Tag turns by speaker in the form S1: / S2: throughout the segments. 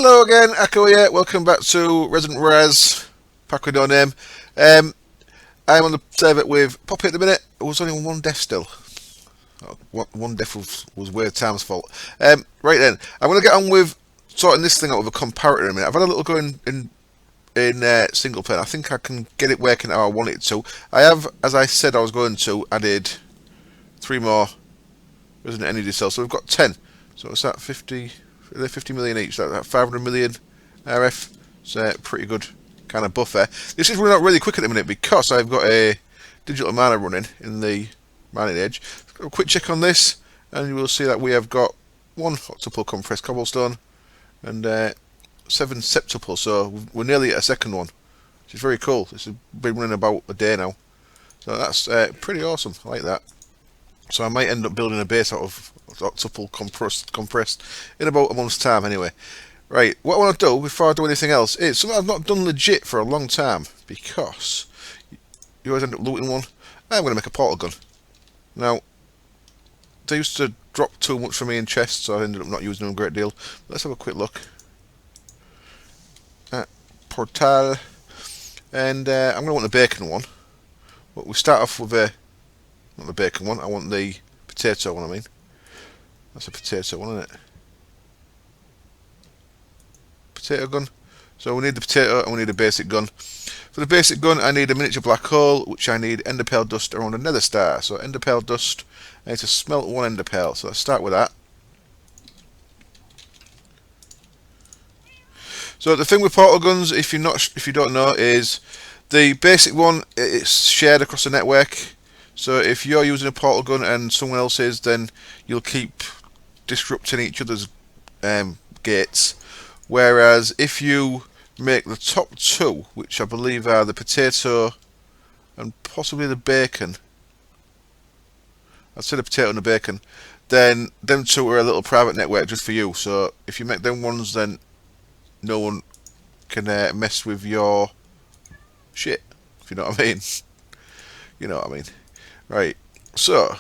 S1: Hello again, Echo here. Welcome back to Resident Res, Pack with No Name. I'm on the server with Poppy at the minute. There was only one death still. One death was Weird Time's fault. Right then, I'm going to get on with sorting this thing out with a comparator in a minute. I've had a little go in single player. I think I can get it working how I want it to. I have, as I said I was going to, added 3 more Resident Energy cells. So we've got 10. So it's at 50 million each. That's 500 million RF. So pretty good kind of buffer. This is running out really quick at the minute because I've got a digital miner running in the mining edge. A quick check on this, and you will see that we have got 1 octuple compressed cobblestone and 7 septuple. So we're nearly at a second one, which is very cool. This has been running about a day now, so that's pretty awesome. I like that. So I might end up building a base out of octuple compressed in about a month's time anyway. Right, what I want to do before I do anything else is something I've not done legit for a long time, because you always end up looting one. I'm going to make a portal gun. Now, they used to drop too much for me in chests, so I ended up not using them a great deal. Let's have a quick look at Portal, and I'm going to want the bacon one. But we start off with not the bacon one, I want the potato one, I mean. That's a potato one, isn't it? Potato gun. So we need the potato and we need a basic gun. For the basic gun I need a miniature black hole, which I need ender pearl dust around a nether star. So ender pearl dust, I need to smelt 1 ender pearl. So let's start with that. So the thing with portal guns, if you don't know, is the basic one, it's shared across the network. So if you're using a portal gun and someone else is, then you'll keep disrupting each other's gates. Whereas if you make the top 2, which I believe are the potato and possibly the bacon, I'd say the potato and the bacon, then them 2 are a little private network just for you. So if you make them ones, then no one can mess with your shit, if you know what I mean. You know what I mean. Right, so,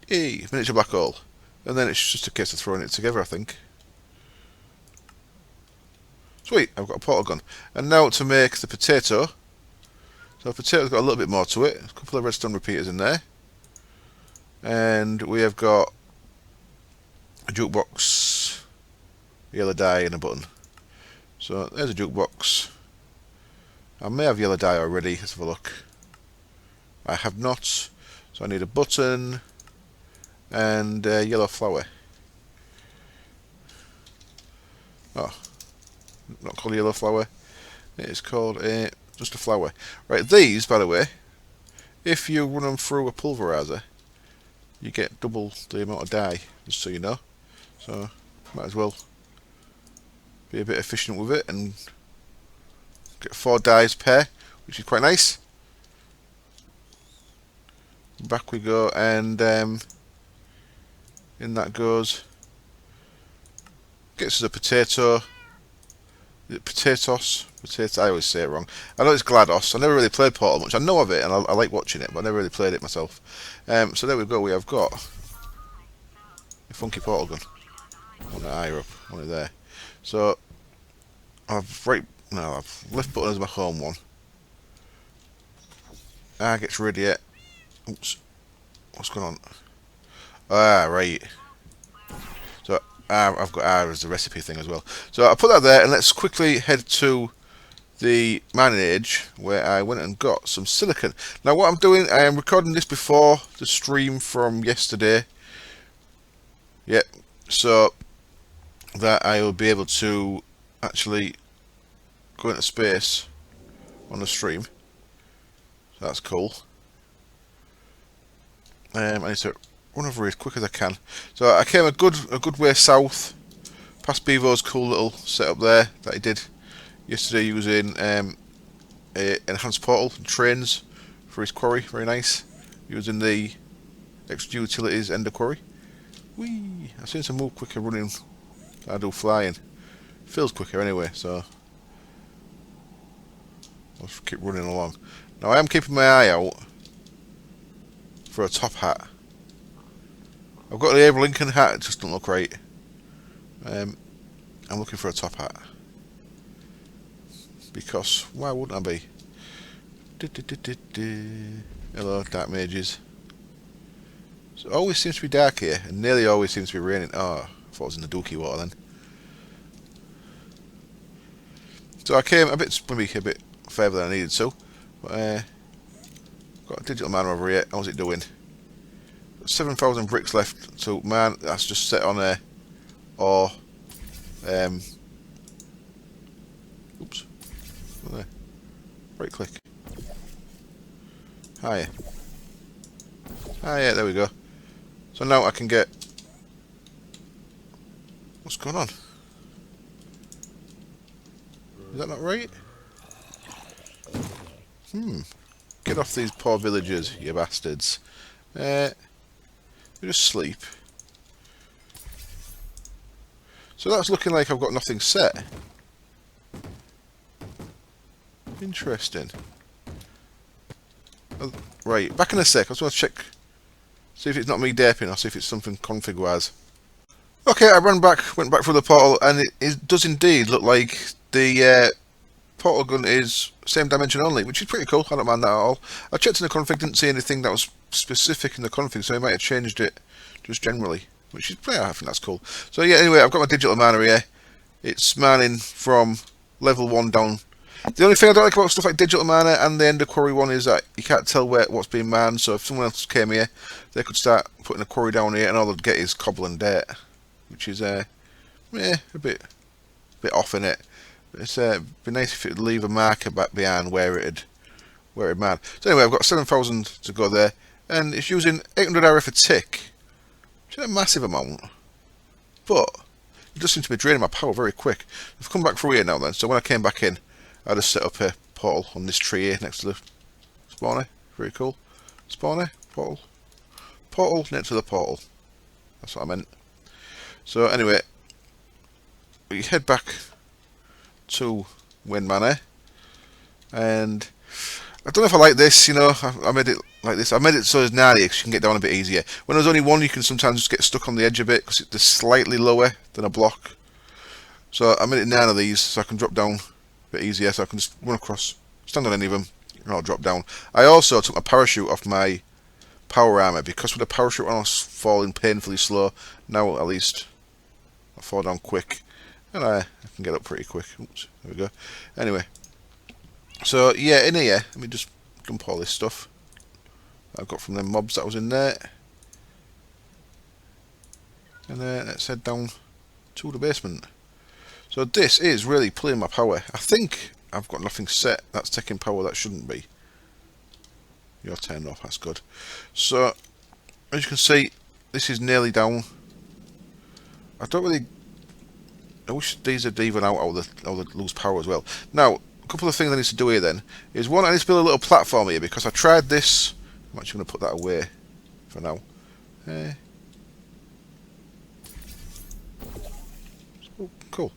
S1: miniature black hole. And then it's just a case of throwing it together, I think. Sweet, I've got a portal gun. And now to make the potato. So the potato's got a little bit more to it. A couple of redstone repeaters in there. And we have got a jukebox, yellow dye and a button. So there's a jukebox. I may have yellow dye already, let's have a look. I have not. So I need a button and a yellow flower. Oh, not called a yellow flower. It's called just a flower. Right, these, by the way, if you run them through a pulverizer, you get double the amount of dye, just so you know. So might as well be a bit efficient with it and get 4 dyes per, which is quite nice. Back we go, and in that goes. Gets us a potato. Potatoes? Potato. I always say it wrong. I know it's GLaDOS. I never really played Portal much. I know of it, and I like watching it, but I never really played it myself. So there we go. We have got a funky portal gun. One higher up, one there. So I've left button as my home one. Gets ready yet. Oops. What's going on? Ah, right. So I've got R as the recipe thing as well. So I'll put that there, and let's quickly head to the mining edge where I went and got some silicon. Now what I'm doing, I am recording this before the stream from yesterday. Yep. So that I will be able to actually go into space on the stream. So that's cool. I need to run over here as quick as I can. So I came a good way south, past Bevo's cool little setup there that he did yesterday using a enhanced portal and trains for his quarry. Very nice. Using the extra utilities ender quarry. Whee! I seem to move quicker running than I do flying. Feels quicker anyway, so I'll just keep running along. Now I am keeping my eye out for a top hat. I've got the Abraham Lincoln hat, it just doesn't look right. I'm looking for a top hat. because why wouldn't I be? Hello, dark mages. So it always seems to be dark here, and nearly always seems to be raining. Oh, I thought I was in the dookie water then. So I came maybe a bit further than I needed to. But, got a digital man over here. How's it doing? 7,000 bricks left. So man, that's just set on a or oops. There. Right click. Hiya. Yeah, there we go. So now I can get. What's going on? Is that not right? Get off these poor villagers, you bastards. You just sleep. So that's looking like I've got nothing set. Interesting. Right, back in a sec. I just want to check, see if it's not me derping or see if it's something config-wise. Okay, I went back through the portal, and it does indeed look like the portal gun is same dimension only, which is pretty cool. I don't mind that at all. I checked in the config, didn't see anything that was specific in the config, so I might have changed it just generally, which is, yeah, I think that's cool. So yeah, anyway, I've got my digital miner here. It's mining from level 1 down. The only thing I don't like about stuff like digital miner and the Ender Quarry one is that you can't tell what's being mined. So if someone else came here, they could start putting a quarry down here, and all they'd get is cobble and dirt, which is yeah, a bit off in it. But it's be nice if it would leave a marker back behind where it mined. So anyway, I've got 7,000 to go there, and it's using 800 RF a tick, which is a massive amount, but it does seem to be draining my power very quick. I've come back through here now then, so when I came back in, I just set up a portal on this tree here next to the spawner. Very cool. Spawner, portal next to the portal. That's what I meant. So anyway, we head back to Wind Manor, and I don't know if I like this. You know, I made it like this. I made it so it's gnarly because you can get down a bit easier. When there's only one, you can sometimes just get stuck on the edge a bit because it's slightly lower than a block. So I made it 9 of these so I can drop down a bit easier. So I can just run across, stand on any of them, and I'll drop down. I also took my parachute off my power armor because with the parachute I was falling painfully slow. Now at least I fall down quick, and I can get up pretty quick. Oops, there we go. Anyway, so yeah, in here, let me just dump all this stuff that I've got from them mobs that was in there, and then let's head down to the basement. So this is really pulling my power. I think I've got nothing set that's taking power that shouldn't be. You're turned off, that's good. So as you can see, this is nearly down. I wish these would even out or they'd lose power as well. Now, a couple of things I need to do here then is one, I need to build a little platform here because I tried this. I'm actually going to put that away for now. Oh, cool.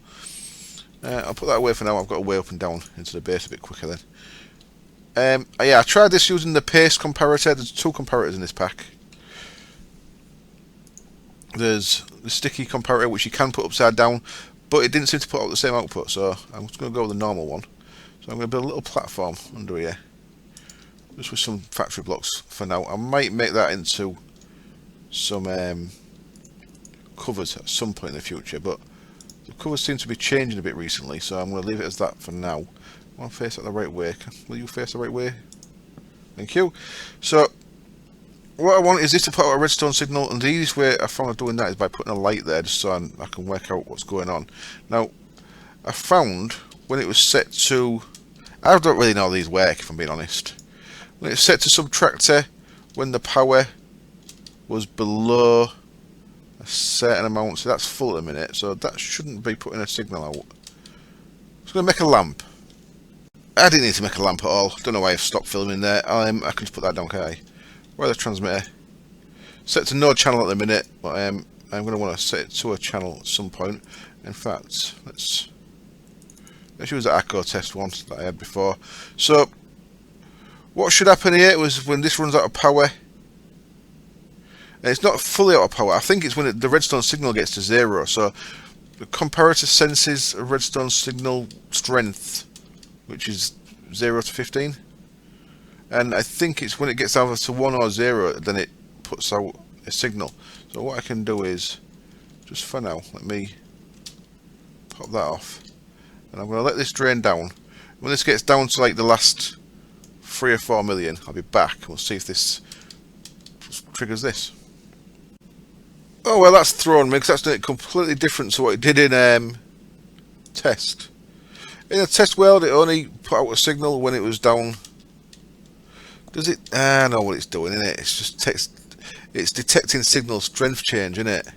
S1: I'll put that away for now. I've got a way up and down into the base a bit quicker then. Yeah, I tried this using the paste comparator. There's 2 comparators in this pack. There's the sticky comparator, which you can put upside down, but it didn't seem to put out the same output, so I'm just going to go with the normal one. So I'm going to build a little platform under here, just with some factory blocks for now. I might make that into some covers at some point in the future, but the covers seem to be changing a bit recently, so I'm going to leave it as that for now. I want to face it the right way. Will you face the right way? Thank you. So what I want is this to put out a redstone signal, and the easiest way I found of doing that is by putting a light there just so I can work out what's going on. Now, I found when it was set to, I don't really know how these work if I'm being honest. When it's set to subtractor, when the power was below a certain amount, so that's full at a minute, so that shouldn't be putting a signal out. I'm just going to make a lamp. I didn't need to make a lamp at all. Don't know why I've stopped filming there. I can just put that down, can't I? Where's the transmitter? Set to no channel at the minute, but I'm going to want to set it to a channel at some point. In fact, let's use the Echo test one that I had before. So, what should happen here was when this runs out of power, and it's not fully out of power, I think it's when the redstone signal gets to 0. So, the comparator senses a redstone signal strength which is 0 to 15. And I think it's when it gets either to 1 or 0, then it puts out a signal. So what I can do is, just for now, let me pop that off. And I'm going to let this drain down. When this gets down to like the last 3 or 4 million, I'll be back and we'll see if this triggers this. Oh well, that's thrown me because that's done it completely different to what it did in test. In a test world, it only put out a signal when it was down. Does it? I know what it's doing, isn't it? It's just it's detecting signal strength change, isn't it?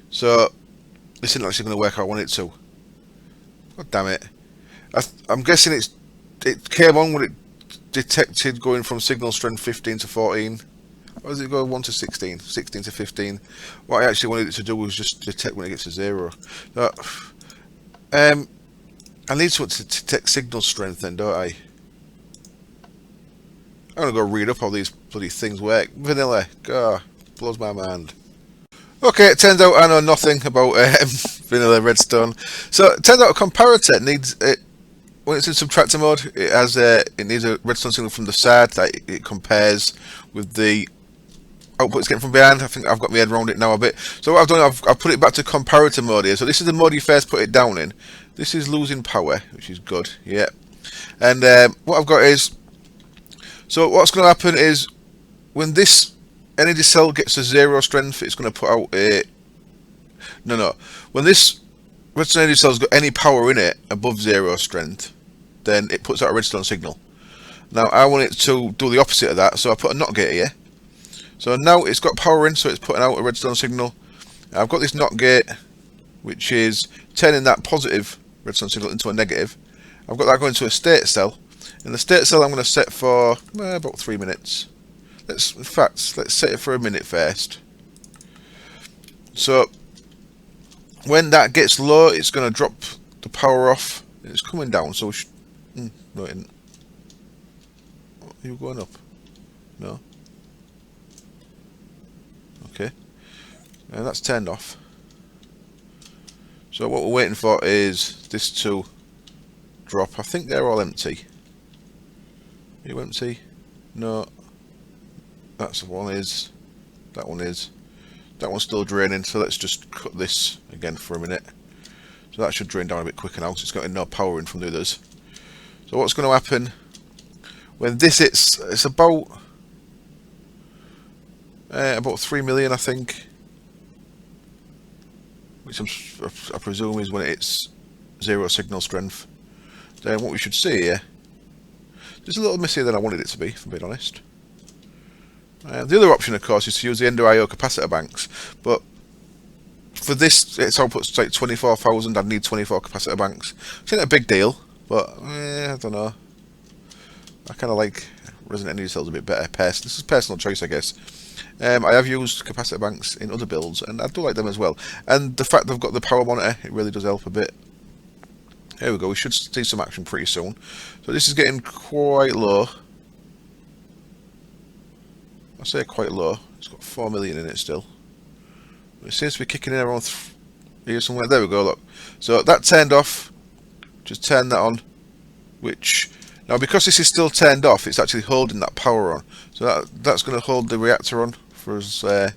S1: So this isn't actually going to work how I want it to. God damn it! I'm guessing it came on when it detected going from signal strength 15 to 14. Or does it go 1 to 16? 16 to 15. What I actually wanted it to do was just detect when it gets to 0. I need to detect signal strength then, don't I? I'm gonna go read up how these bloody things work. Vanilla, God, blows my mind. Okay, it turns out I know nothing about vanilla redstone. So it turns out a comparator needs it when it's in subtractor mode. It has it needs a redstone signal from the side that it compares with the output it's getting from behind. I think I've got my head around it now a bit. So what I've done, I've put it back to comparator mode here. So this is the mode you first put it down in. This is losing power, which is good. Yeah. And what I've got is, so what's going to happen is when this energy cell gets to 0 strength, it's going to put out a when this redstone energy cell's got any power in it above 0 strength, then it puts out a redstone signal. Now I want it to do the opposite of that, so I put a NOT gate here. So now it's got power in, so it's putting out a redstone signal. I've got this NOT gate, which is turning that positive redstone signal into a negative. I've got that going to a state cell. And the state cell I'm going to set for about 3 minutes. Let's set it for a minute first. So when that gets low, it's going to drop the power off. It's coming down, so no, it isn't. Are you going up? No. Okay. And that's turned off. So what we're waiting for is this to drop. I think they're all empty. Are you empty? No. That's the one is. That one is. That one's still draining, so let's just cut this again for a minute. So that should drain down a bit quicker now, because it's got no power in from the others. So what's going to happen when this hits, it's about 3 million, I think, which I presume is when it's 0 signal strength. Then what we should see here, there's a little messier than I wanted it to be, if I'm being honest. The other option, of course, is to use the Ender IO capacitor banks, but for this, its output's like 24,000. I'd need 24 capacitor banks. It's not a big deal, but I don't know. I kind of like Resonant energy cells a bit better. This is personal choice, I guess. I have used capacitor banks in other builds, and I do like them as well. And the fact they've got the power monitor, it really does help a bit. Here we go. We should see some action pretty soon. So this is getting quite low. I say quite low. It's got 4 million in it still. It seems to be kicking in around here somewhere. There we go, look. So that turned off. Just turn that on. Which, now because this is still turned off, it's actually holding that power on. So that's going to hold the reactor on for as long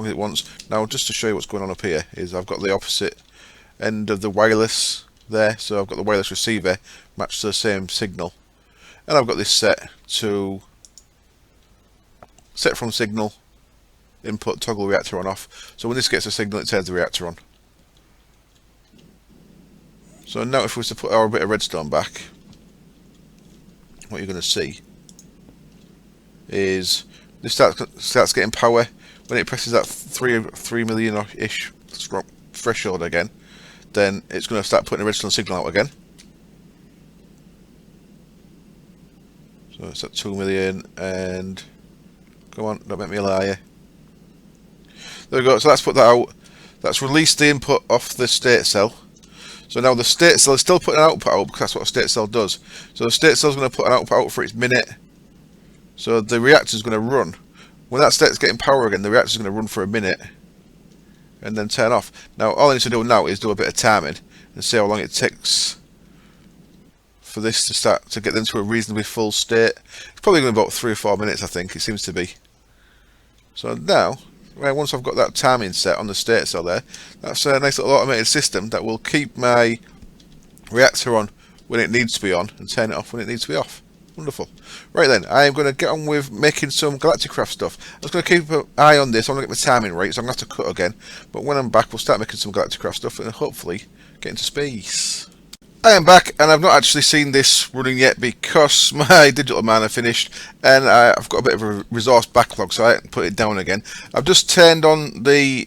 S1: as it wants. Now just to show you what's going on up here, is I've got the opposite end of the wireless there. So I've got the wireless receiver matched to the same signal. And I've got this set from signal, input, toggle reactor on off. So when this gets a signal, it turns the reactor on. So now if we were to put our bit of redstone back, what you're going to see is this starts getting power. When it presses that 3 million-ish threshold again, then it's going to start putting a redstone signal out again. So it's at 2 million, and come on, don't make me a liar. There we go, so let's put that out. That's released the input off the state cell. So now the state cell is still putting an output out, because that's what a state cell does. So the state cell is going to put an output out for its minute. So the reactor is going to run. When that state's getting power again, the reactor is going to run for a minute and then turn off. Now all I need to do now is do a bit of timing and see how long it takes for this to start to get them to a reasonably full state. It's probably going to be about 3 or 4 minutes, I think. It seems to be. So now, once I've got that timing set on the state cell there, that's a nice little automated system that will keep my reactor on when it needs to be on and turn it off when it needs to be off. Wonderful. Right then, I am going to get on with making some Galacticraft stuff. I was going to keep an eye on this. I want to get my timing right, so I'm going to have to cut again. But when I'm back, we'll start making some Galacticraft stuff and hopefully get into space. I am back, and I've not actually seen this running yet because my digital mana finished, and I've got a bit of a resource backlog, so I can put it down again. I've just turned on the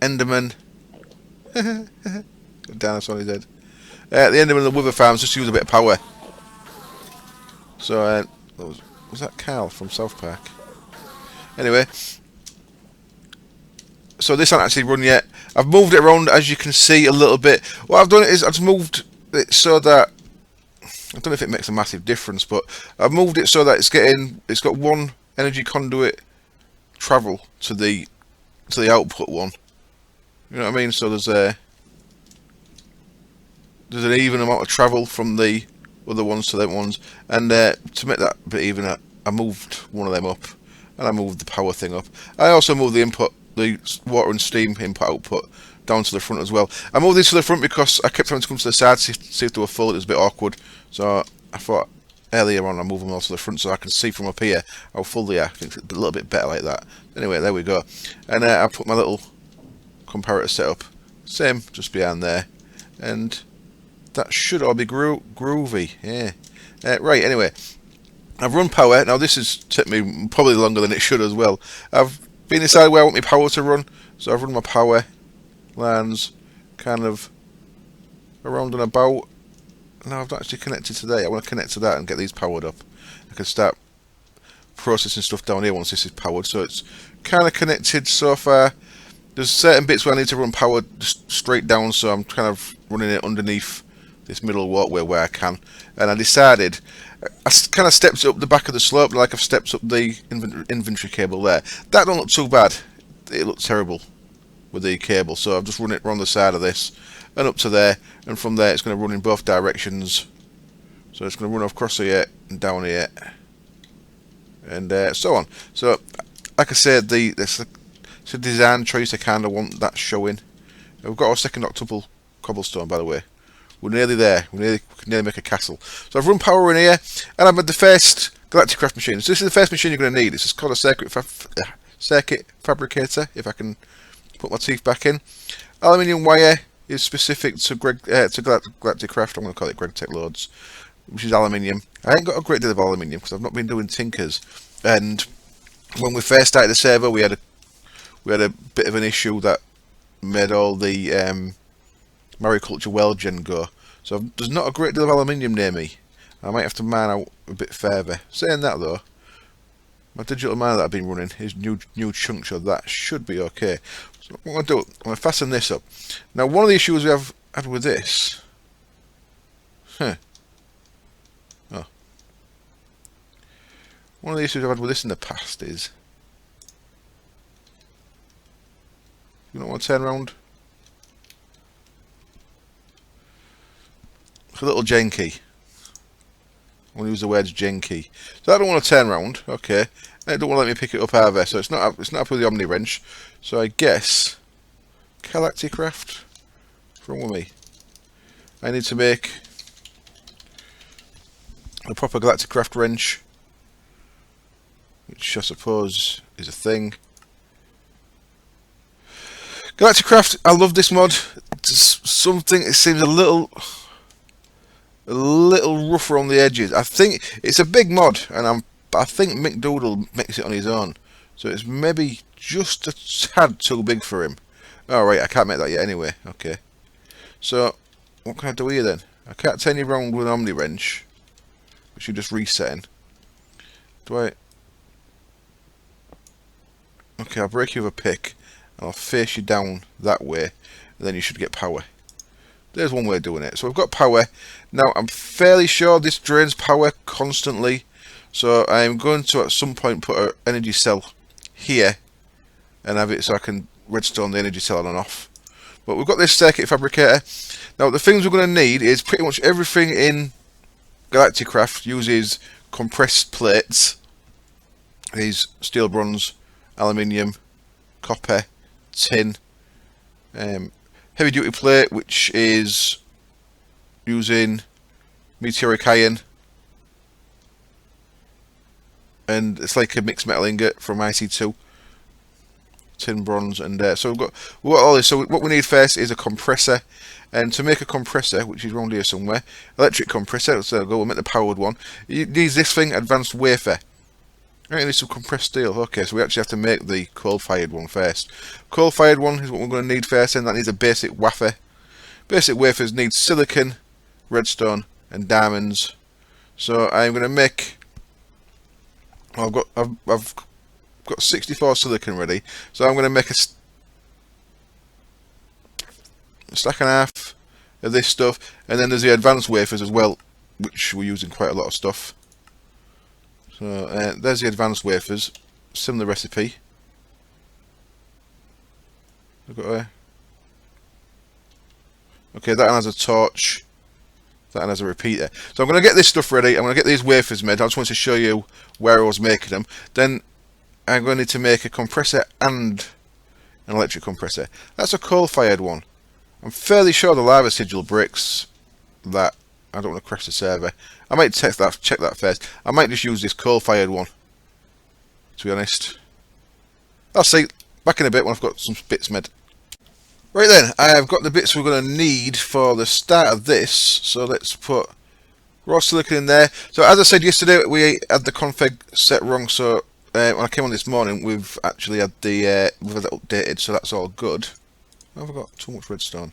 S1: Enderman. Dinosaur is dead. The Enderman and the Wither farms just use a bit of power. So, was that Carl from South Park? Anyway, so this hasn't actually run yet. I've moved it around, as you can see, a little bit. What I've done is I've moved it so that, I don't know if it makes a massive difference, but I've moved it so that it's got one energy conduit travel to the output one. You know what I mean? So there's an even amount of travel from the other ones to them ones, and to make that a bit even, I moved one of them up, and I moved the power thing up. I also moved the input, the water and steam input output down to the front as well. I moved these to the front because I kept having to come to the side to see if they were full. It was a bit awkward, so I thought earlier on I'll move them all to the front so I can see from up here how full they are. I think it's a little bit better like that. Anyway, there we go. And I put my little comparator setup, same, just behind there, and that should all be groovy. Yeah. Right, anyway, I've run power. Now this has taken me probably longer than it should as well. I've been decided where I want my power to run, so I've run my power lines kind of around and about. Now I've not actually connected to that. I want to connect to that and get these powered up. I can start processing stuff down here once this is powered. So it's kind of connected so far. There's certain bits where I need to run power just straight down, so I'm kind of running it underneath this middle walkway where I can. And I decided, I kind of stepped up the back of the slope like I've stepped up the inventory cable there. That don't look too bad. It looked terrible with the cable, so I've just run it around the side of this and up to there, and from there it's going to run in both directions. So it's going to run across here and down here and so on. So like I said, it's a design choice. I kind of want that showing. We've got our second octuple cobblestone, by the way. We're nearly there. We can nearly make a castle. So I've run power in here, and I've made the first Galacticraft machine. So this is the first machine you're going to need. This is called a circuit fabricator, if I can put my teeth back in. Aluminium wire is specific to Galacticraft. I'm going to call it Greg Tech Loads, which is aluminium. I ain't got a great deal of aluminium because I've not been doing tinkers. And when we first started the server, we had a bit of an issue that made all the mariculture well gen go. So there's not a great deal of aluminium near me. I might have to mine out a bit further. Saying that though, my digital miner that I've been running is new chunk, so that should be okay. So what I'm going to do, I'm going to fasten this up. Now one of the issues we have had with this, one of the issues I've had with this in the past is, you don't want to turn around. It's a little janky. I want to use the words janky. So I don't want to turn around, okay. And it don't want to let me pick it up either. So it's not up with the Omni wrench. So I guess Galacticraft from with me. I need to make a proper Galacticraft wrench, which I suppose is a thing. Galacticraft, I love this mod. It's something, it seems a little rougher on the edges. I think it's a big mod, and I think McDoodle makes it on his own, so it's maybe just a tad too big for him. Alright, I can't make that yet anyway. Okay, so what can I do here then? I can't turn you around with an Omni wrench, which you're just resetting. Do I? Okay, I'll break you with a pick, and I'll face you down that way, and then you should get power. There's one way of doing it. So we've got power. Now I'm fairly sure this drains power constantly, so I'm going to at some point put an energy cell here and have it so I can redstone the energy cell on and off. But we've got this circuit fabricator. Now the things we're going to need is pretty much everything in Galacticraft uses compressed plates. These steel, bronze, aluminium, copper, tin, heavy duty plate, which is using meteoric iron, and it's like a mixed metal ingot from IC2, tin, bronze, and so we've got all this. So what we need first is a compressor, and to make a compressor, which is around here somewhere, electric compressor. So we'll make the powered one. You need this thing, advanced wafer. Right, need some compressed steel. Okay, so we actually have to make the coal-fired one first. Coal-fired one is what we're going to need first, and that needs a basic wafer. Basic wafers need silicon, redstone, and diamonds. So I'm going to make. I've got 64 silicon ready, so I'm going to make a stack and a half of this stuff, and then there's the advanced wafers as well, which we're using quite a lot of stuff. So there's the advanced wafers, similar recipe. Look at there. Okay, that one has a torch, that one has a repeater. So I'm going to get this stuff ready, I'm going to get these wafers made. I just wanted to show you where I was making them. Then I'm going to need to make a compressor and an electric compressor. That's a coal-fired one. I'm fairly sure the lava sigil breaks that. I don't want to crash the server. I might check that first. I might just use this coal-fired one, to be honest. I'll see. Back in a bit when I've got some bits made. Right then, I've got the bits we're going to need for the start of this. So let's put raw silicon in there. So as I said yesterday, we had the config set wrong. So when I came on this morning, we've actually had we've had it updated. So that's all good. I've got too much redstone.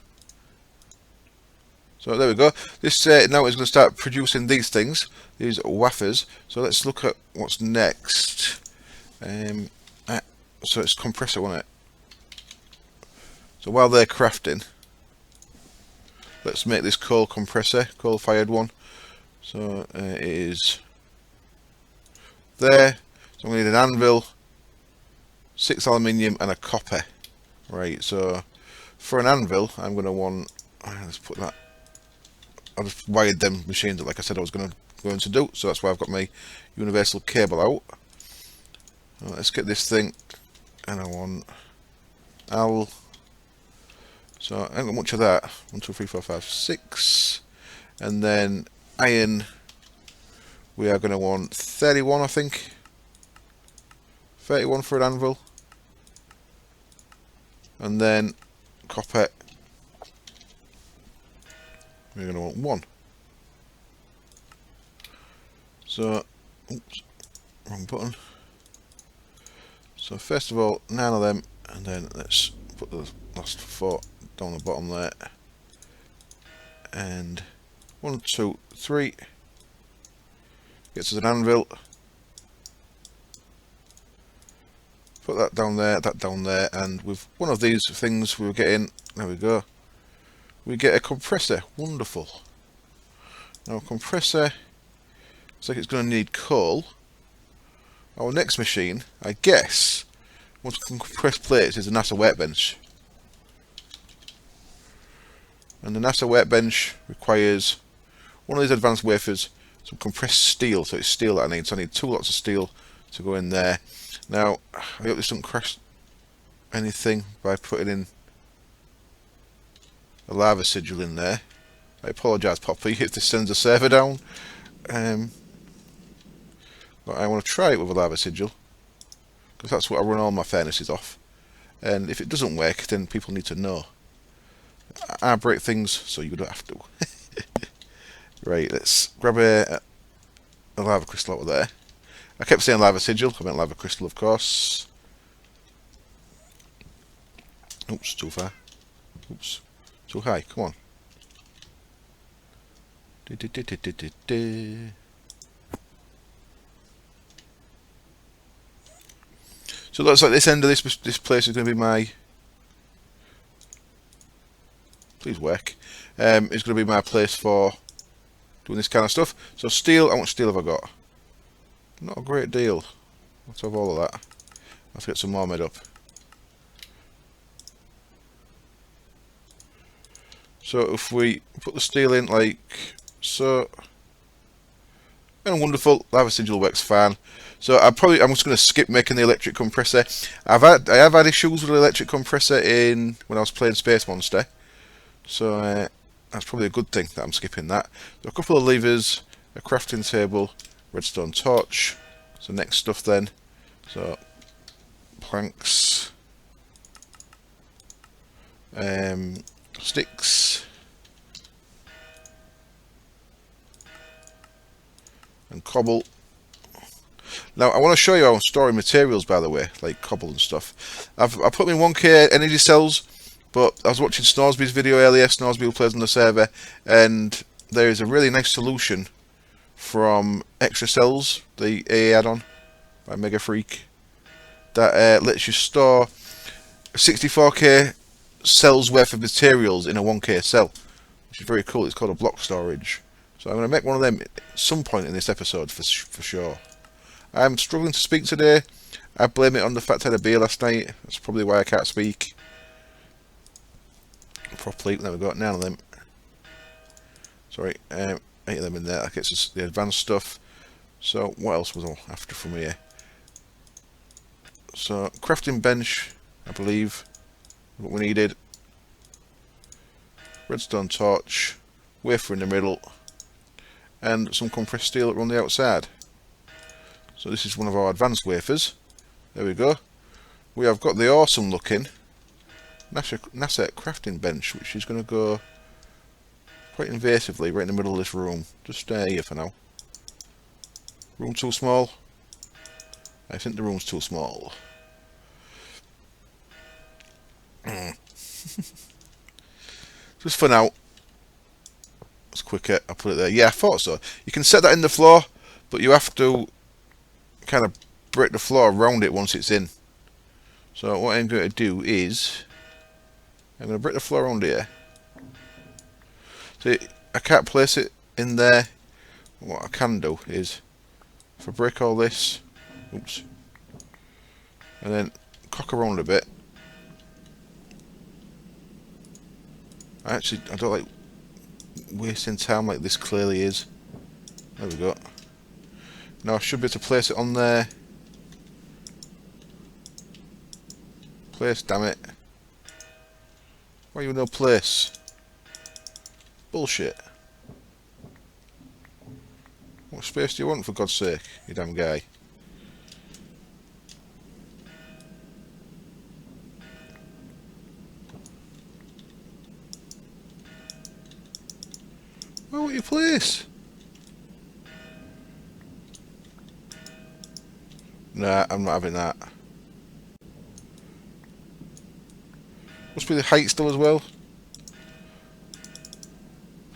S1: So there we go. This now is going to start producing these things, these wafers. So let's look at what's next. So it's compressor, wasn't it? So while they're crafting, let's make this coal compressor, coal-fired one. So it is there. So I'm going to need an anvil, 6 aluminium, and a copper. Right. So for an anvil, I'm going to want. Let's put that. I just wired them machines like I said I was going to do, so that's why I've got my universal cable out. Let's get this thing, and I want owl. So I haven't got much of that. 1, 2, 3, 4, 5, 6, and then iron. We are going to want 31, I think. 31 for an anvil, and then copper. We're going to want 1. So, oops, wrong button. So first of all, 9 of them, and then let's put the last 4 down the bottom there. And 1, 2, 3. Gets us an anvil. Put that down there, and with one of these things we were getting, there we go. We get a compressor. Wonderful. Now a compressor, looks like it's going to need coal. Our next machine, I guess, once we can compress plates, is the NASA workbench. And the NASA workbench requires one of these advanced wafers, some compressed steel. So it's steel that I need. So I need 2 lots of steel to go in there. Now, I hope this doesn't crash anything by putting in a lava sigil in there. I apologise, Poppy, if this sends the server down. But I want to try it with a lava sigil, because that's what I run all my furnaces off. And if it doesn't work, then people need to know. I break things so you don't have to. Right, let's grab a lava crystal out of there. I kept saying lava sigil, I meant lava crystal, of course. Oops, too far. Oops. Too high, come on. So it looks like this end of this place is going to be my. Please work. It's going to be my place for doing this kind of stuff. So steel, how much steel have I got? Not a great deal. Let's have all of that. Let's get some more made up. So if we put the steel in like so, and wonderful. Lava sigil works fine. So I'm just going to skip making the electric compressor. I have had issues with the electric compressor when I was playing Space Monster. So that's probably a good thing that I'm skipping that. So a couple of levers, a crafting table, redstone torch. So next stuff then. So planks, sticks, and cobble. Now I want to show you how I'm storing materials, by the way, like cobble and stuff. I put them in 1K energy cells, but I was watching Snoresby's video earlier. Snoresby who plays on the server, and there is a really nice solution from Extra Cells, the AA add-on by Mega Freak, that lets you store 64K cells worth of materials in a 1K cell, which is very cool. It's called a block storage. So I'm going to make one of them at some point in this episode for sure. I'm struggling to speak today. I blame it on the fact I had a beer last night. That's probably why I can't speak properly. There we go, 9 of them. Sorry, 8 of them in there. That gets us the advanced stuff. So what else was I after from here? So crafting bench, I believe, what we needed. Redstone torch, wafer in the middle, and some compressed steel around the outside. So this is one of our advanced wafers. There we go. We have got the awesome looking NASA crafting bench, which is going to go quite invasively right in the middle of this room. Just here for now. Room too small? I think the room's too small. Just for now. It's quicker. I'll put it there. Yeah, I thought so. You can set that in the floor, but you have to kind of break the floor around it once it's in. So what I'm going to do is I'm going to break the floor around here. See, I can't place it in there. What I can do is if I break all this, oops, and then cock around a bit. I don't like wasting time like this clearly is. There we go. Now I should be able to place it on there. Place, damn it. Why you no place? Bullshit. What space do you want, for God's sake, you damn guy? Why won't you place? Nah, I'm not having that. Must be the height still as well.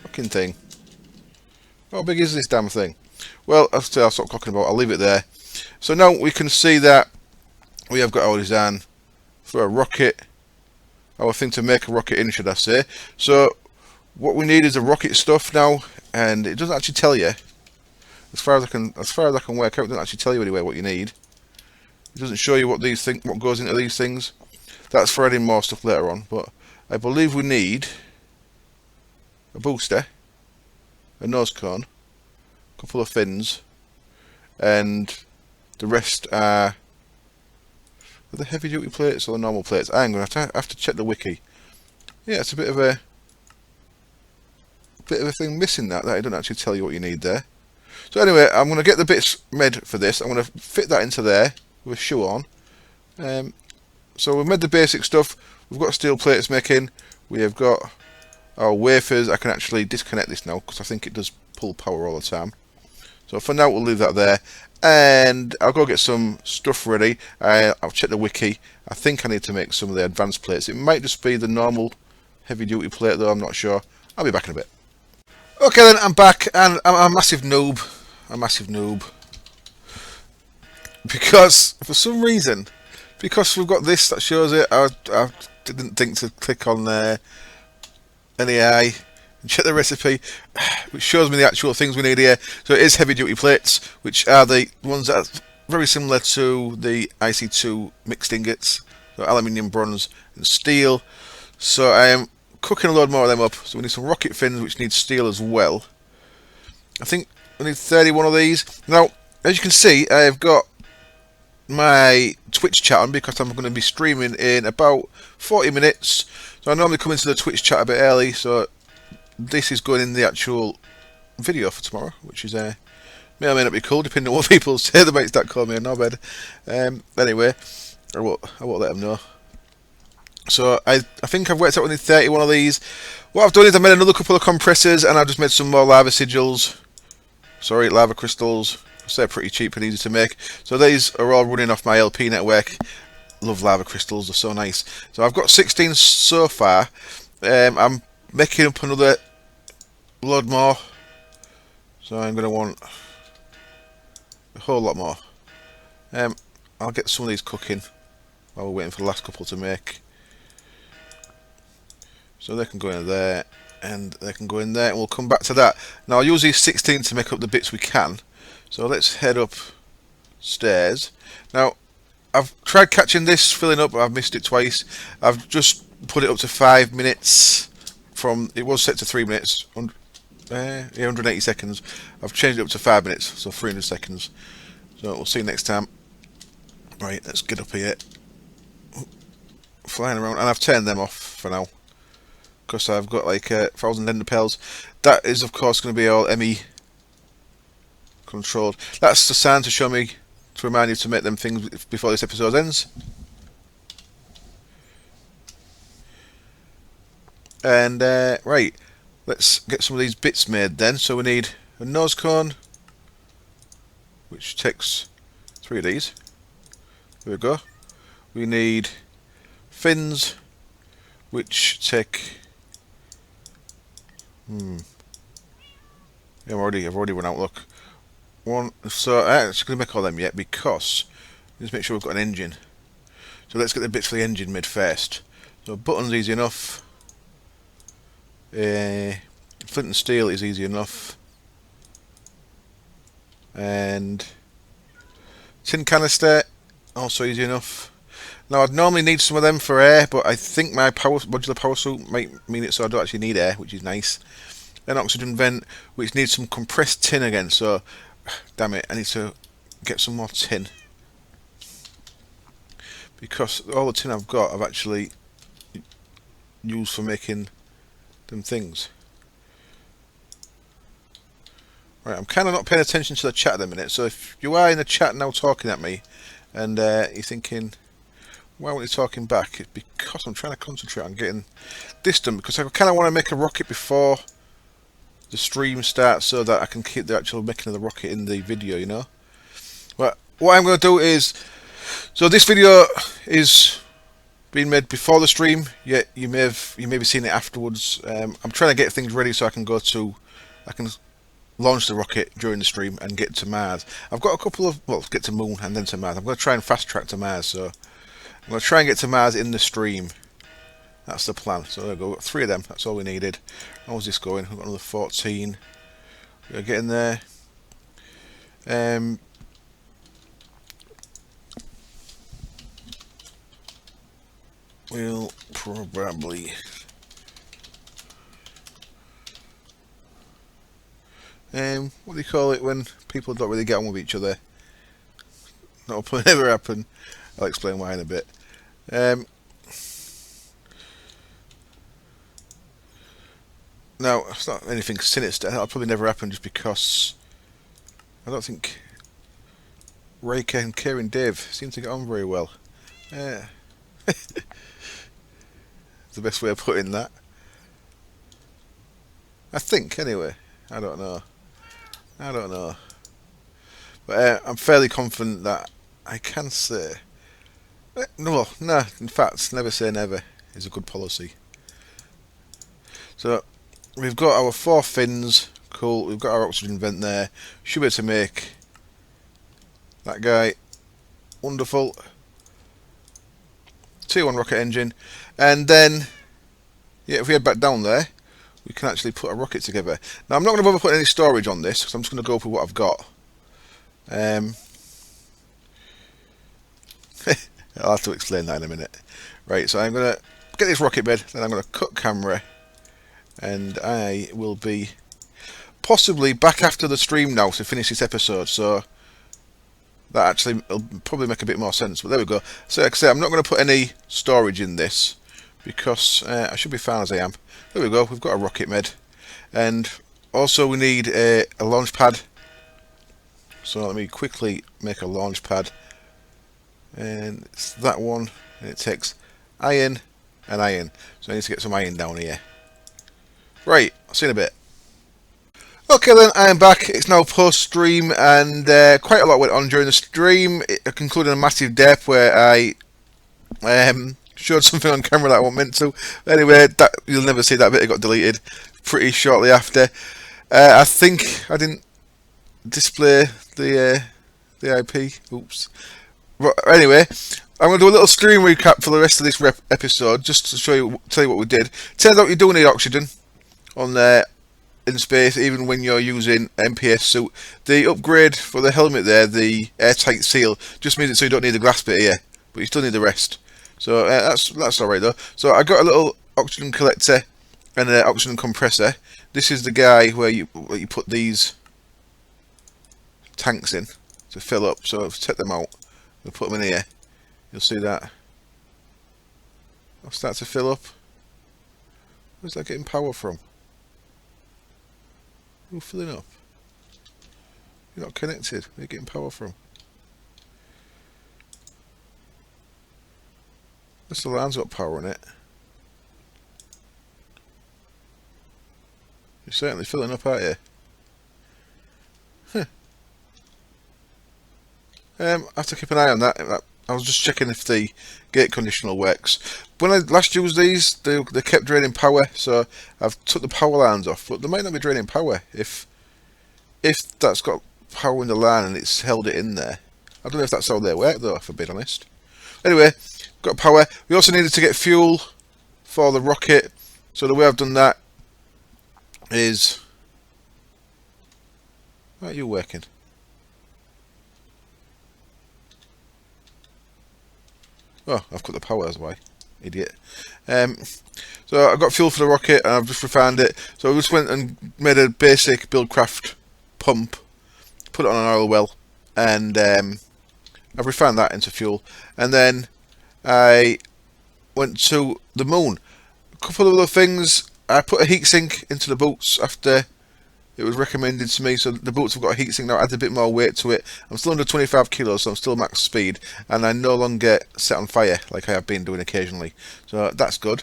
S1: Fucking thing. How big is this damn thing? Well, I'll stop talking about. I'll leave it there. So now we can see that we have got our design for a rocket. Our thing to make a rocket in, should I say? So what we need is the rocket stuff now, and it doesn't actually tell you. As far as I can work out, it doesn't actually tell you anyway what you need. It doesn't show you what goes into these things. That's for adding more stuff later on. But I believe we need a booster, a nose cone, a couple of fins, and the rest are the heavy duty plates or the normal plates. I'm going to have to check the wiki. Yeah, it's a bit of a thing missing that it doesn't actually tell you what you need there. So anyway, I'm going to get the bits made for this. I'm going to fit that into there with a shoe on. So we've made the basic stuff. We've got steel plates making. We have got our wafers. I can actually disconnect this now because I think it does pull power all the time. So for now we'll leave that there, and I'll go get some stuff ready. I'll check the wiki. I think I need to make some of the advanced plates. It might just be the normal heavy duty plate though, I'm not sure. I'll be back in a bit. Okay then, I'm back, and I'm a massive noob. Because for some reason, because we've got this that shows it, I didn't think to click on NAI and check the recipe, which shows me the actual things we need here. So it is heavy duty plates, which are the ones that are very similar to the IC2 mixed ingots, so aluminium, bronze and steel. So I am cooking a load more of them up. So we need some rocket fins, which need steel as well. I think I need 31 of these. Now, as you can see, I've got my Twitch chat on because I'm going to be streaming in about 40 minutes. So I normally come into the Twitch chat a bit early, so this is going in the actual video for tomorrow, which is may or may not be cool, depending on what people say. The mates that call me a knobhead. Anyway, I won't let them know. So I think I've worked out we need 31 of these. What I've done is I made another couple of compressors, and I've just made some more lava sigils. Sorry, lava crystals. They're pretty cheap and easy to make. So these are all running off my LP network. Love lava crystals, they're so nice. So I've got 16 so far. I'm making up another load more. So I'm going to want a whole lot more. I'll get some of these cooking while we're waiting for the last couple to make. So they can go in there, and they can go in there, and we'll come back to that. Now I'll use these 16 to make up the bits we can. So let's head upstairs. Now I've tried catching this filling up, but I've missed it twice. I've just put it up to 5 minutes from, it was set to 3 minutes, 180 seconds. I've changed it up to 5 minutes, so 300 seconds. So we'll see you next time. Right, let's get up here. Flying around, and I've turned them off for now, because I've got like 1,000 ender pearls. That is of course going to be all ME controlled. That's the sign to show me, to remind you to make them things before this episode ends. And right, let's get some of these bits made then. So we need a nose cone, which takes 3 of these. There we go. We need fins, which take yeah, I've already run out. Look, one. So I'm actually going to make all them yet, because let's make sure we've got an engine. So let's get the bits for the engine made first. So buttons easy enough. Flint and steel is easy enough. And tin canister also easy enough. Now I'd normally need some of them for air, but I think my modular power suit might mean it so I don't actually need air, which is nice. An oxygen vent, which needs some compressed tin again, so damn it, I need to get some more tin, because all the tin I've got I've actually used for making them things. Right, I'm kind of not paying attention to the chat at the minute, so if you are in the chat now talking at me and you're thinking, why aren't you talking back? It's because I'm trying to concentrate on getting this done, because I kind of want to make a rocket before the stream starts, so that I can keep the actual making of the rocket in the video, you know. But what I'm going to do is, so this video is being made before the stream, yet you may be seeing it afterwards. I'm trying to get things ready so I can launch the rocket during the stream and get to Mars. I've got a couple of, well, get to Moon and then to Mars. I'm going to try and fast track to Mars, so I'm going to try and get to Mars in the stream. That's the plan. So there we go. 3 of them. That's all we needed. How's this going? We've got another 14. We're getting there. We'll probably what do you call it when people don't really get on with each other? That'll probably never happen. I'll explain why in a bit. Now, it's not anything sinister. That'll probably never happen, just because I don't think Raker and Kieran Dave seem to get on very well. It's the best way of putting that. I think, anyway. I don't know. But I'm fairly confident that I can say... No, in fact, never say never is a good policy. So, we've got our 4 fins. Cool. We've got our oxygen vent there. Should be able to make that guy. Wonderful. Tier 1 rocket engine. And then, yeah, if we head back down there, we can actually put a rocket together. Now, I'm not going to bother putting any storage on this, because I'm just going to go for what I've got. I'll have to explain that in a minute. Right, so I'm going to get this rocket bed, then I'm going to cut camera, and I will be possibly back after the stream now to finish this episode, so that actually will probably make a bit more sense. But there we go. So like I say, I'm not going to put any storage in this because I should be fine as I am. There we go. We've got a rocket made, and also we need a launch pad. So let me quickly make a launch pad, and it's that one, and it takes iron and iron. So I need to get some iron down here. Right, I'll see you in a bit. Okay then, I am back. It's now post-stream, and quite a lot went on during the stream, including a massive dep where I showed something on camera that I wasn't meant to. Anyway, that you'll never see that bit. It got deleted pretty shortly after. I think I didn't display the IP. Oops. But anyway, I'm going to do a little stream recap for the rest of this episode, just to tell you what we did. Turns out you do need oxygen on there. In space, even when you're using MPS suit. The upgrade for the helmet there, the airtight seal, just means it so you don't need the glass bit here, but you still need the rest. So that's alright though. So I got a little oxygen collector and an oxygen compressor. This is the guy where you put these tanks in to fill up. So if you take them out, we'll put them in here. You'll see that I'll start to fill up. Where's that getting power from? You're filling up. You're not connected. Where are you getting power from? This alarm's got power in it. You're certainly filling up, aren't you? Huh. I have to keep an eye on that. I was just checking if the gate conditioner works. When I last used these, they kept draining power, so I've took the power lines off. But they might not be draining power if that's got power in the line and it's held it in there. I don't know if that's how they work though, if I'm being honest. Anyway, got power. We also needed to get fuel for the rocket. So the way I've done that is... How are you working? Oh, I've cut the power, that's why. Idiot. So I got fuel for the rocket and I've just refined it. So I just went and made a basic Buildcraft pump, put it on an oil well, and I've refined that into fuel. And then I went to the moon. A couple of other things. I put a heatsink into the boots after it was recommended to me, so the boots have got a heatsink now. Add a bit more weight to it. I'm still under 25 kilos, so I'm still max speed, and I no longer set on fire like I have been doing occasionally. So that's good.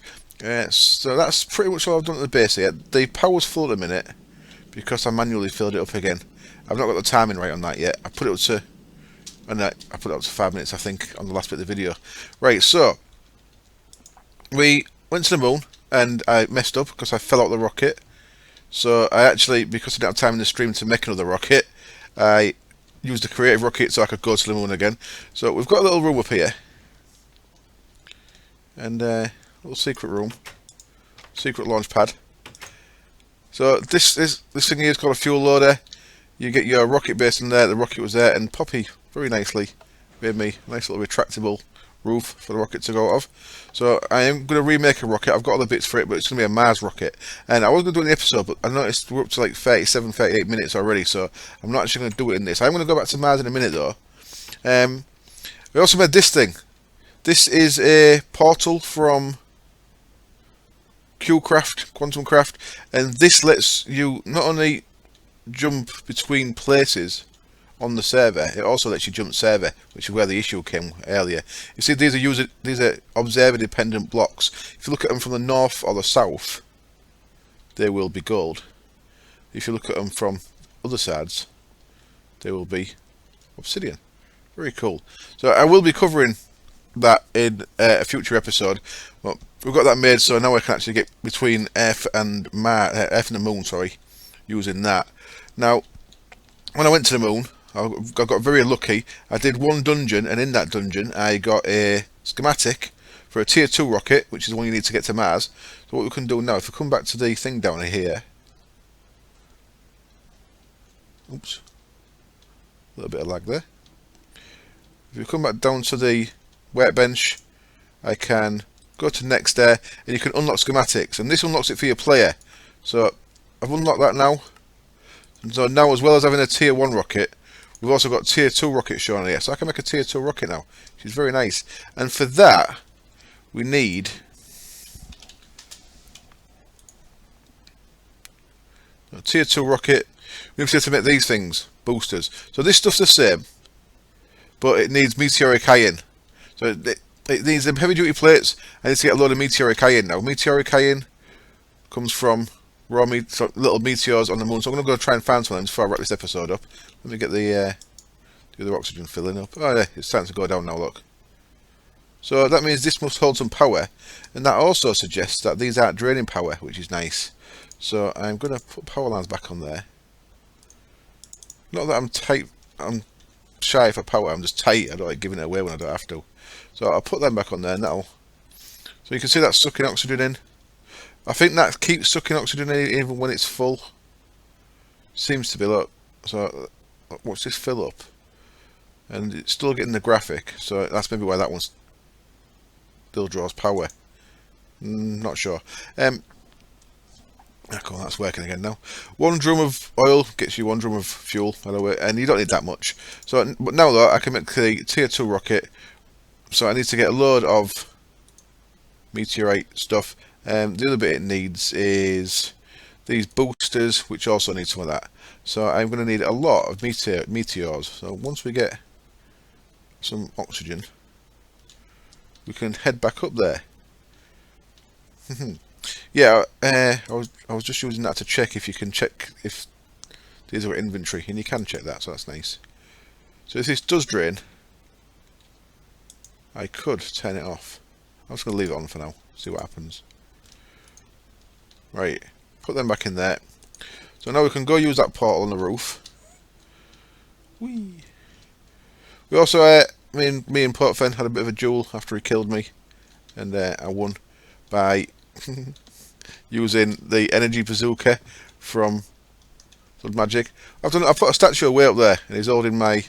S1: So that's pretty much all I've done at the base here. The power's full at the minute because I manually filled it up again. I've not got the timing right on that yet. I put it up to, and I put it up to 5 minutes, I think, on the last bit of the video. Right, so we went to the moon, and I messed up because I fell out the rocket. So I actually, because I didn't have time in the stream to make another rocket, I used the creative rocket so I could go to the moon again. So we've got a little room up here, and a little secret room, secret launch pad. So this thing here is called a fuel loader. You get your rocket base in there. The rocket was there, and Poppy very nicely made me a nice little retractable roof for the rocket to go out of. So I am going to remake a rocket. I've got other bits for it, but it's going to be a Mars rocket. And I was going to do it in the episode, but I noticed we're up to like 37, 38 minutes already, so I'm not actually going to do it in this. I'm going to go back to Mars in a minute though. We also made this thing. This is a portal from Quantum Craft, and this lets you not only jump between places on the server, it also lets you jump server, which is where the issue came earlier. You see, these are observer dependent blocks. If you look at them from the north or the south, they will be gold. If you look at them from other sides, they will be obsidian. Very cool. So I will be covering that in a future episode. Well, we've got that made, so now I can actually get between Earth and Earth and the moon, sorry, using that. Now, when I went to the moon, I got very lucky. I did one dungeon, and in that dungeon I got a schematic for a tier 2 rocket, which is the one you need to get to Mars. So what we can do now, if we come back to the thing down here, oops, a little bit of lag there. If you come back down to the workbench, I can go to next there, and you can unlock schematics, and this unlocks it for your player. So I've unlocked that now. And so now, as well as having a tier 1 rocket, we've also got tier 2 rockets shown here. So I can make a tier 2 rocket now, which is very nice. And for that, we need a tier 2 rocket. We have to make these things, boosters. So this stuff's the same, but it needs meteoric iron. So it needs them heavy duty plates. I need to get a load of meteoric iron now. Meteoric iron comes from little meteors on the moon. So I'm going to go try and find some of them before I wrap this episode up. Let me get the other oxygen filling up. Oh, yeah, it's starting to go down now, look. So that means this must hold some power. And that also suggests that these aren't draining power, which is nice. So I'm going to put power lines back on there. Not that I'm shy for power, I'm just tight. I don't like giving it away when I don't have to. So I'll put them back on there now. So you can see that's sucking oxygen in. I think that keeps sucking oxygen in even when it's full. Seems to be, look. So watch this fill up. And it's still getting the graphic. So that's maybe why that one still draws power. Not sure. Cool, that's working again now. 1 drum of oil gets you 1 drum of fuel, by the way, and you don't need that much. So, but now though, I can make the tier 2 rocket. So I need to get a load of meteorite stuff. The other bit it needs is these boosters, which also need some of that. So I'm going to need a lot of meteors. So once we get some oxygen, we can head back up there. Yeah, I was just using that to check if you can check if these are inventory, and you can check that, so that's nice. So if this does drain, I could turn it off. I'm just going to leave it on for now, see what happens. Right, put them back in there. So now we can go use that portal on the roof. Whee! We also, me and Portfen had a bit of a duel after he killed me, and I won by using the energy bazooka from Blood Magic. I've put a statue away up there, and he's holding my.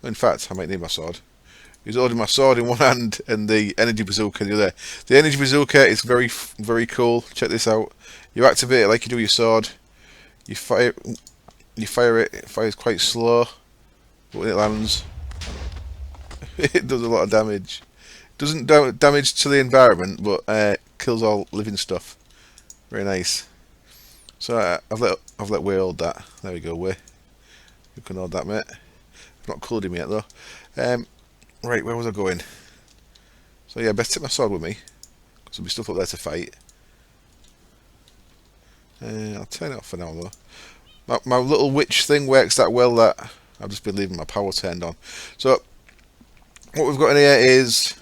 S1: In fact, I might need my sword. He's holding my sword in one hand and the energy bazooka in the other. The energy bazooka is very cool. Check this out. You activate it like you do your sword. You fire it. It fires quite slow, but when it lands, it does a lot of damage. Doesn't do damage to the environment, but kills all living stuff. Very nice. So I've let Way hold that. There we go, Way. You can hold that, mate. I've not cooled him yet though. Right, where was I going? So yeah, best take my sword with me, because there'll be stuff up there to fight. I'll turn it off for now though. My little witch thing works that well that I've just been leaving my power turned on. So what we've got in here is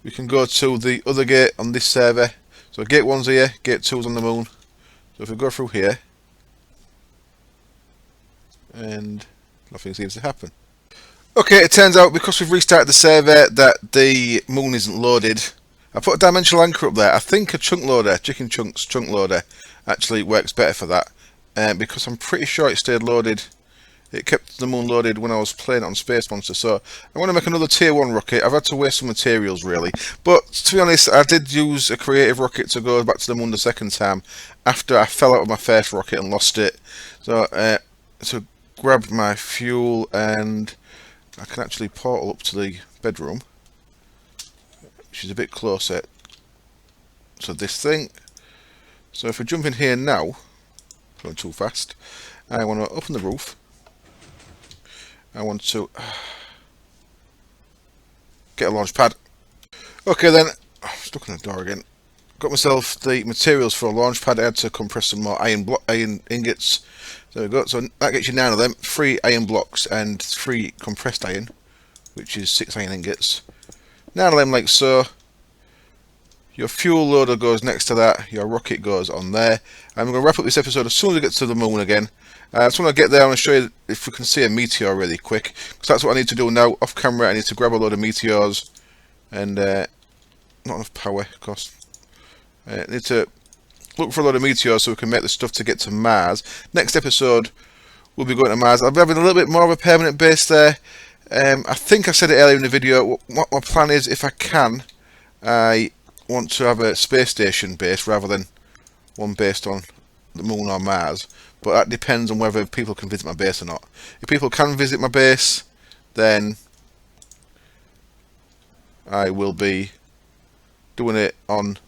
S1: we can go to the other gate on this server. So gate 1's here, gate 2's on the moon. So if we go through here, and nothing seems to happen. Okay, it turns out because we've restarted the server that the moon isn't loaded. I put a dimensional anchor up there. I think a chunk loader, chicken chunks chunk loader, actually works better for that. Because I'm pretty sure it stayed loaded. It kept the moon loaded when I was playing it on Space Monster. So I want to make another tier 1 rocket. I've had to waste some materials really. But to be honest, I did use a creative rocket to go back to the moon the second time after I fell out of my first rocket and lost it. So to grab my fuel, and I can actually portal up to the bedroom, which is a bit closer to this thing. So if we jump in here now, going too fast, I want to open the roof. I want to get a launch pad. Okay then, stuck in the door again. Got myself the materials for a launch pad. I had to compress some more iron ingots. There we go. So that gets you 9 of them, 3 iron blocks and 3 compressed iron, which is 6 iron ingots. 9 of them like so. Your fuel loader goes next to that. Your rocket goes on there. I'm going to wrap up this episode as soon as we get to the moon again. I just want to get there and show you if we can see a meteor really quick, because that's what I need to do now. Off camera, I need to grab a load of meteors, and not enough power, of course. I need to look for a load of meteors so we can make the stuff to get to Mars. Next episode, we'll be going to Mars. I'll be having a little bit more of a permanent base there. I think I said it earlier in the video. What my plan is, if I can, I want to have a space station base rather than one based on the moon or Mars. but that depends on whether people can visit my base or not. If people can visit my base, then I will be doing it on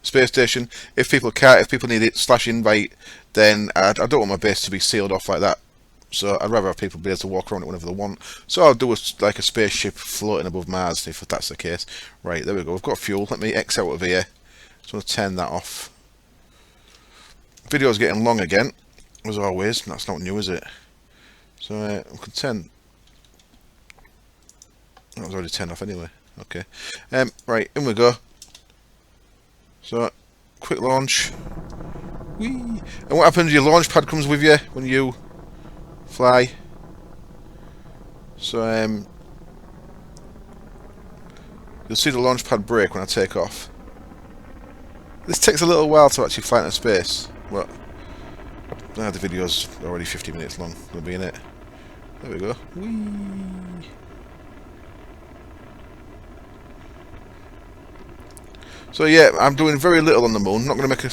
S1: space station. If people can't, if people need it /invite, then I don't want my base to be sealed off like that. So I'd rather have people be able to walk around it whenever they want. So I'll do like a spaceship floating above Mars if that's the case. Right, there we go. We've got fuel. Let me X out of here. So I'm going to turn that off. Video's getting long again, as always. That's not new, is it? So we can turn. That was already turned off anyway. Okay. Right, in we go. So, quick launch. Whee! And what happens? Your launch pad comes with you when you fly. So you'll see the launch pad break when I take off. This takes a little while to actually fly into space. But the video's already 50 minutes long. We'll be in it. There we go. Whee! So yeah, I'm doing very little on the moon. Not going to make a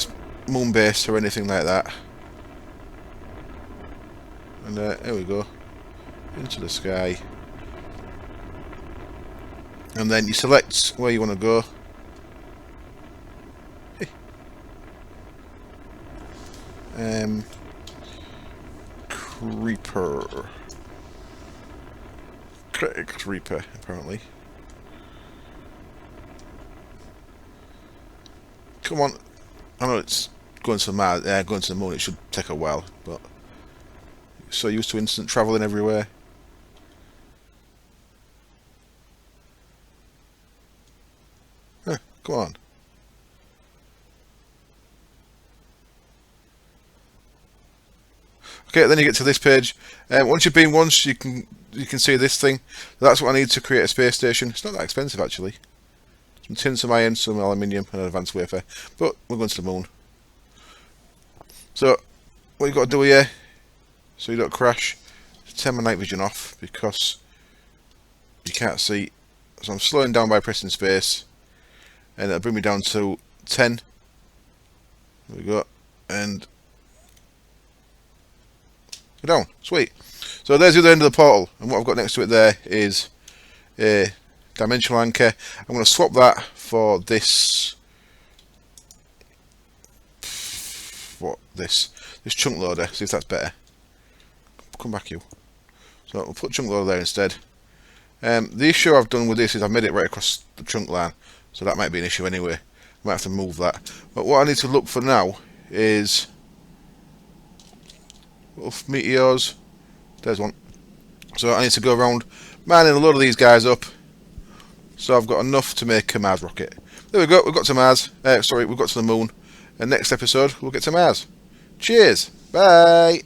S1: moon base or anything like that. And there we go. Into the sky. And then you select where you want to go. Creeper, apparently. Come on. I know it's going to the going to the moon. It should take a while, but so used to instant travelling everywhere. Come on. Okay, then you get to this page. Once you've been once, you can see this thing. That's what I need to create a space station. It's not that expensive actually. Some tin, some iron, some aluminium, and an advanced wafer. But we're going to the moon. So what you've got to do here, so you don't crash, turn my night vision off because you can't see. So I'm slowing down by pressing space, and it'll bring me down to 10. There we go, and go down. Sweet. So there's the other end of the portal, and what I've got next to it there is a dimensional anchor. I'm going to swap that for this. This chunk loader. See if that's better. Come back, you. So we'll put chunk loader there instead. The issue I've done with this is I've made it right across the trunk line, so that might be an issue anyway. I might have to move that. But what I need to look for now is little meteors. There's one. So I need to go around manning a load of these guys up. So I've got enough to make a Mars rocket. There we go. We've got to Mars. Sorry, we've got to the moon. And next episode we'll get to Mars. Cheers. Bye.